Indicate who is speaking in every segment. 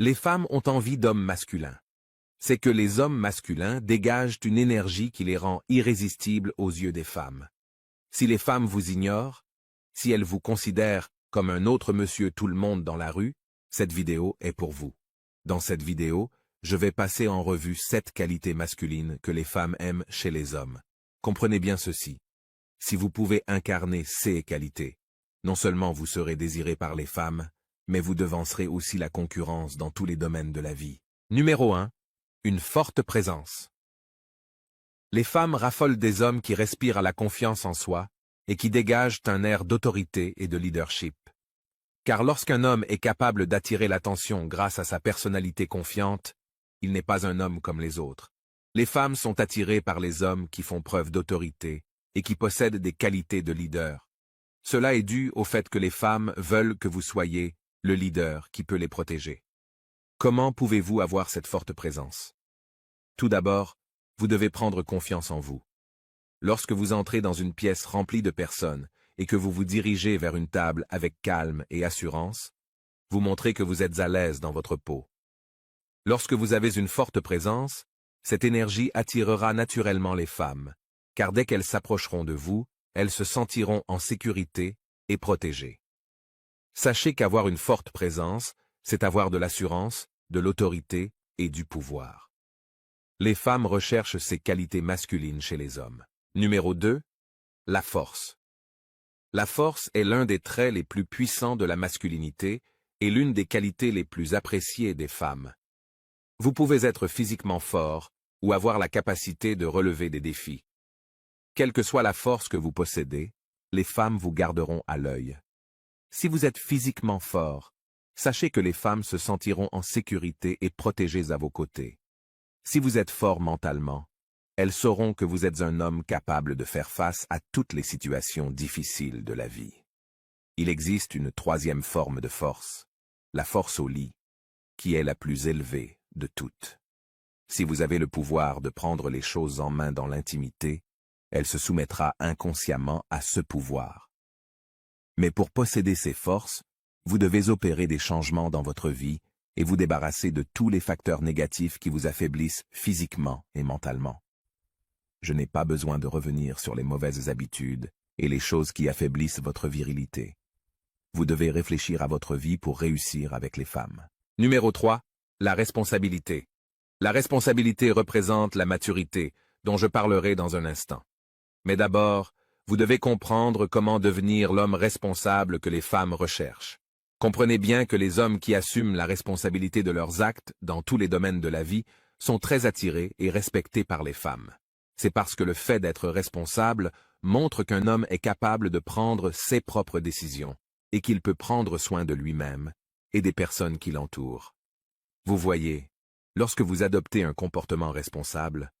Speaker 1: Les femmes ont envie d'hommes masculins. C'est que les hommes masculins dégagent une énergie qui les rend irrésistibles aux yeux des femmes. Si les femmes vous ignorent, si elles vous considèrent comme un autre monsieur tout le monde dans la rue, cette vidéo est pour vous. Dans cette vidéo, je vais passer en revue 7 qualités masculines que les femmes aiment chez les hommes. Comprenez bien ceci. Si vous pouvez incarner ces qualités, non seulement vous serez désiré par les femmes, mais vous devancerez aussi la concurrence dans tous les domaines de la vie. Numéro 1. Une forte présence. Les femmes raffolent des hommes qui respirent à la confiance en soi et qui dégagent un air d'autorité et de leadership. Car lorsqu'un homme est capable d'attirer l'attention grâce à sa personnalité confiante, il n'est pas un homme comme les autres. Les femmes sont attirées par les hommes qui font preuve d'autorité et qui possèdent des qualités de leader. Cela est dû au fait que les femmes veulent que vous soyez le leader qui peut les protéger. Comment pouvez-vous avoir cette forte présence? Tout d'abord, vous devez prendre confiance en vous. Lorsque vous entrez dans une pièce remplie de personnes et que vous vous dirigez vers une table avec calme et assurance, vous montrez que vous êtes à l'aise dans votre peau. Lorsque vous avez une forte présence, cette énergie attirera naturellement les femmes, car dès qu'elles s'approcheront de vous, elles se sentiront en sécurité et protégées. Sachez qu'avoir une forte présence, c'est avoir de l'assurance, de l'autorité et du pouvoir. Les femmes recherchent ces qualités masculines chez les hommes. Numéro 2. La force. La force est l'un des traits les plus puissants de la masculinité et l'une des qualités les plus appréciées des femmes. Vous pouvez être physiquement fort ou avoir la capacité de relever des défis. Quelle que soit la force que vous possédez, les femmes vous garderont à l'œil. Si vous êtes physiquement fort, sachez que les femmes se sentiront en sécurité et protégées à vos côtés. Si vous êtes fort mentalement, elles sauront que vous êtes un homme capable de faire face à toutes les situations difficiles de la vie. Il existe une troisième forme de force, la force au lit, qui est la plus élevée de toutes. Si vous avez le pouvoir de prendre les choses en main dans l'intimité, elle se soumettra inconsciemment à ce pouvoir. Mais pour posséder ces forces, vous devez opérer des changements dans votre vie et vous débarrasser de tous les facteurs négatifs qui vous affaiblissent physiquement et mentalement. Je n'ai pas besoin de revenir sur les mauvaises habitudes et les choses qui affaiblissent votre virilité. Vous devez réfléchir à votre vie pour réussir avec les femmes. Numéro 3. La responsabilité. La responsabilité représente la maturité, dont je parlerai dans un instant. Mais d'abord, vous devez comprendre comment devenir l'homme responsable que les femmes recherchent. Comprenez bien que les hommes qui assument la responsabilité de leurs actes dans tous les domaines de la vie sont très attirés et respectés par les femmes. C'est parce que le fait d'être responsable montre qu'un homme est capable de prendre ses propres décisions et qu'il peut prendre soin de lui-même et des personnes qui l'entourent. Vous voyez, lorsque vous adoptez un comportement responsable,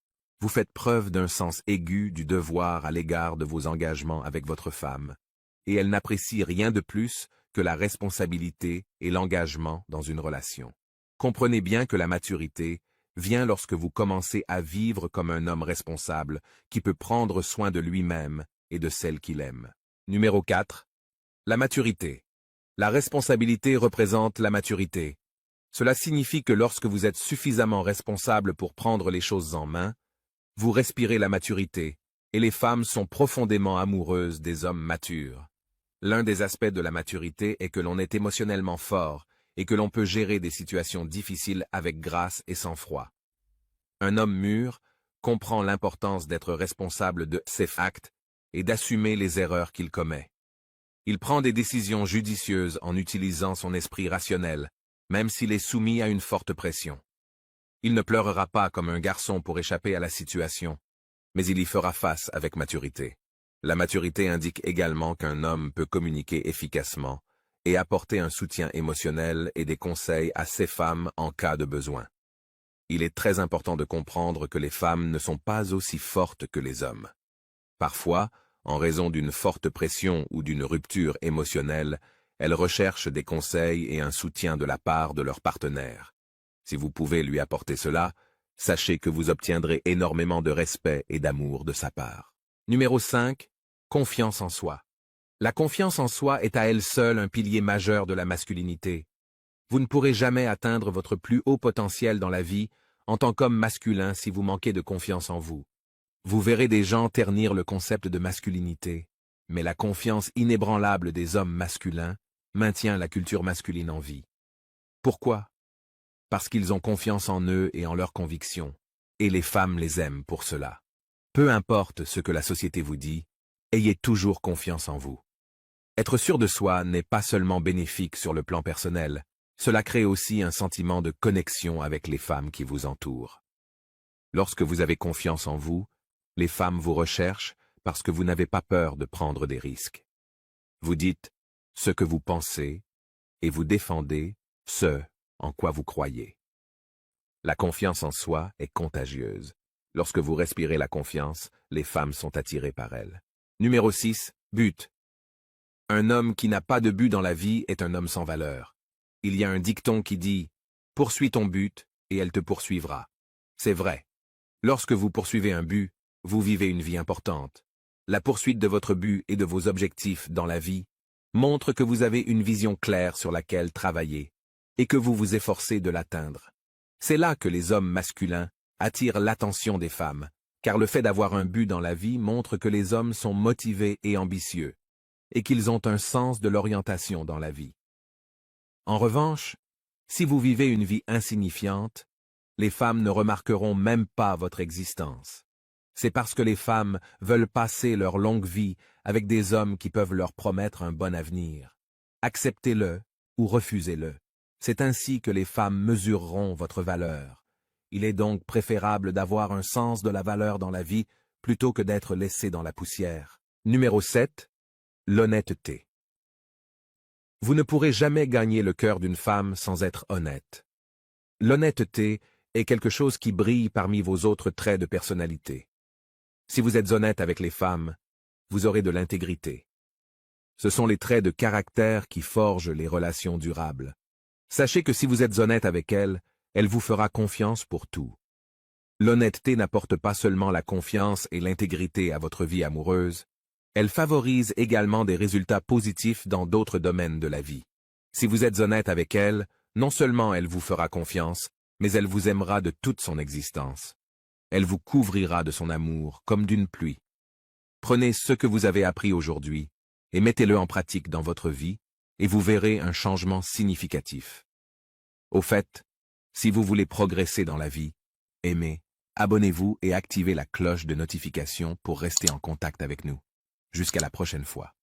Speaker 1: vous faites preuve d'un sens aigu du devoir à l'égard de vos engagements avec votre femme, et elle n'apprécie rien de plus que la responsabilité et l'engagement dans une relation. Comprenez bien que la maturité vient lorsque vous commencez à vivre comme un homme responsable qui peut prendre soin de lui-même et de celle qu'il aime. Numéro 4. La maturité. La responsabilité représente la maturité. Cela signifie que lorsque vous êtes suffisamment responsable pour prendre les choses en main, vous respirez la maturité, et les femmes sont profondément amoureuses des hommes matures. L'un des aspects de la maturité est que l'on est émotionnellement fort et que l'on peut gérer des situations difficiles avec grâce et sang-froid. Un homme mûr comprend l'importance d'être responsable de ses actes et d'assumer les erreurs qu'il commet. Il prend des décisions judicieuses en utilisant son esprit rationnel, même s'il est soumis à une forte pression. Il ne pleurera pas comme un garçon pour échapper à la situation, mais il y fera face avec maturité. La maturité indique également qu'un homme peut communiquer efficacement et apporter un soutien émotionnel et des conseils à ses femmes en cas de besoin. Il est très important de comprendre que les femmes ne sont pas aussi fortes que les hommes. Parfois, en raison d'une forte pression ou d'une rupture émotionnelle, elles recherchent des conseils et un soutien de la part de leur partenaire. Si vous pouvez lui apporter cela, sachez que vous obtiendrez énormément de respect et d'amour de sa part. Numéro 5. Confiance en soi. La confiance en soi est à elle seule un pilier majeur de la masculinité. Vous ne pourrez jamais atteindre votre plus haut potentiel dans la vie en tant qu'homme masculin si vous manquez de confiance en vous. Vous verrez des gens ternir le concept de masculinité, mais la confiance inébranlable des hommes masculins maintient la culture masculine en vie. Pourquoi? Parce qu'ils ont confiance en eux et en leurs convictions, et les femmes les aiment pour cela. Peu importe ce que la société vous dit, ayez toujours confiance en vous. Être sûr de soi n'est pas seulement bénéfique sur le plan personnel, cela crée aussi un sentiment de connexion avec les femmes qui vous entourent. Lorsque vous avez confiance en vous, les femmes vous recherchent parce que vous n'avez pas peur de prendre des risques. Vous dites ce que vous pensez et vous défendez ce en quoi vous croyez. La confiance en soi est contagieuse. Lorsque vous respirez la confiance, les femmes sont attirées par elle. Numéro 6. But. Un homme qui n'a pas de but dans la vie est un homme sans valeur. Il y a un dicton qui dit « Poursuis ton but et elle te poursuivra ». C'est vrai. Lorsque vous poursuivez un but, vous vivez une vie importante. La poursuite de votre but et de vos objectifs dans la vie montre que vous avez une vision claire sur laquelle travailler et que vous vous efforcez de l'atteindre. C'est là que les hommes masculins attirent l'attention des femmes, car le fait d'avoir un but dans la vie montre que les hommes sont motivés et ambitieux, et qu'ils ont un sens de l'orientation dans la vie. En revanche, si vous vivez une vie insignifiante, les femmes ne remarqueront même pas votre existence. C'est parce que les femmes veulent passer leur longue vie avec des hommes qui peuvent leur promettre un bon avenir. Acceptez-le ou refusez-le. C'est ainsi que les femmes mesureront votre valeur. Il est donc préférable d'avoir un sens de la valeur dans la vie plutôt que d'être laissé dans la poussière. Numéro 7. L'honnêteté. Vous ne pourrez jamais gagner le cœur d'une femme sans être honnête. L'honnêteté est quelque chose qui brille parmi vos autres traits de personnalité. Si vous êtes honnête avec les femmes, vous aurez de l'intégrité. Ce sont les traits de caractère qui forgent les relations durables. Sachez que si vous êtes honnête avec elle, elle vous fera confiance pour tout. L'honnêteté n'apporte pas seulement la confiance et l'intégrité à votre vie amoureuse, elle favorise également des résultats positifs dans d'autres domaines de la vie. Si vous êtes honnête avec elle, non seulement elle vous fera confiance, mais elle vous aimera de toute son existence. Elle vous couvrira de son amour comme d'une pluie. Prenez ce que vous avez appris aujourd'hui et mettez-le en pratique dans votre vie, et vous verrez un changement significatif. Au fait, si vous voulez progresser dans la vie, aimez, abonnez-vous et activez la cloche de notification pour rester en contact avec nous. Jusqu'à la prochaine fois.